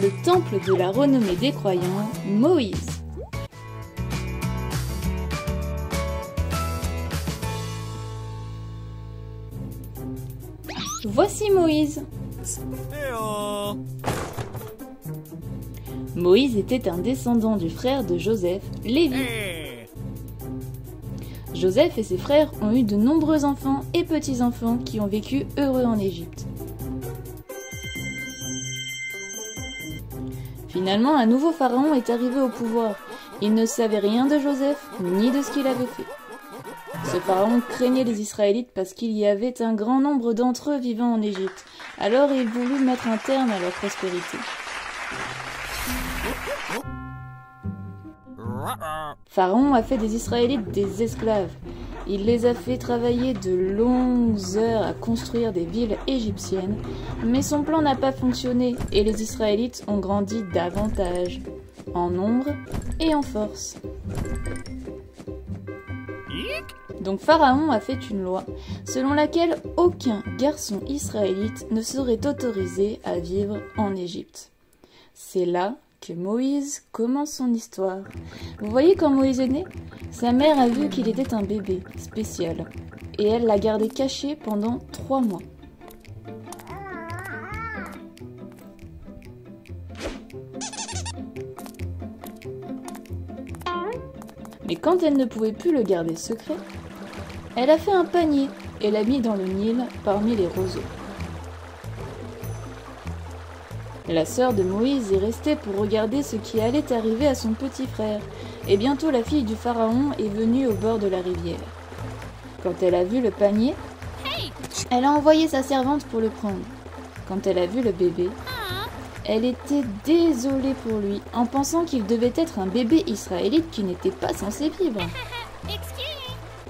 Le temple de la renommée des croyants, Moïse. Voici Moïse. Moïse était un descendant du frère de Joseph, Lévi. Joseph et ses frères ont eu de nombreux enfants et petits-enfants qui ont vécu heureux en Égypte. Finalement, un nouveau pharaon est arrivé au pouvoir. Il ne savait rien de Joseph, ni de ce qu'il avait fait. Ce pharaon craignait les Israélites parce qu'il y avait un grand nombre d'entre eux vivant en Égypte. Alors il voulut mettre un terme à leur prospérité. Pharaon a fait des Israélites des esclaves. Il les a fait travailler de longues heures à construire des villes égyptiennes, mais son plan n'a pas fonctionné et les Israélites ont grandi davantage, en nombre et en force. Donc Pharaon a fait une loi selon laquelle aucun garçon israélite ne serait autorisé à vivre en Égypte. C'est là que Moïse commence son histoire. Vous voyez quand Moïse est né? Sa mère a vu qu'il était un bébé spécial et elle l'a gardé caché pendant 3 mois. Mais quand elle ne pouvait plus le garder secret, elle a fait un panier et l'a mis dans le Nil parmi les roseaux. La sœur de Moïse est restée pour regarder ce qui allait arriver à son petit frère, et bientôt la fille du pharaon est venue au bord de la rivière. Quand elle a vu le panier, elle a envoyé sa servante pour le prendre. Quand elle a vu le bébé, elle était désolée pour lui, en pensant qu'il devait être un bébé israélite qui n'était pas censé vivre.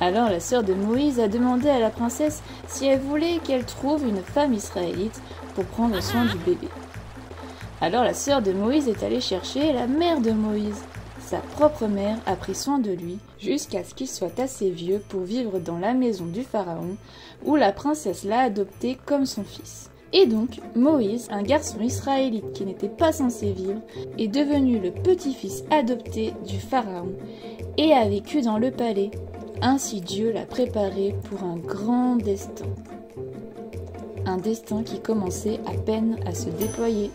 Alors la sœur de Moïse a demandé à la princesse si elle voulait qu'elle trouve une femme israélite pour prendre soin du bébé. Alors la sœur de Moïse est allée chercher la mère de Moïse. Sa propre mère a pris soin de lui jusqu'à ce qu'il soit assez vieux pour vivre dans la maison du pharaon où la princesse l'a adopté comme son fils. Et donc, Moïse, un garçon israélite qui n'était pas censé vivre, est devenu le petit-fils adopté du pharaon et a vécu dans le palais. Ainsi Dieu l'a préparé pour un grand destin. Un destin qui commençait à peine à se déployer.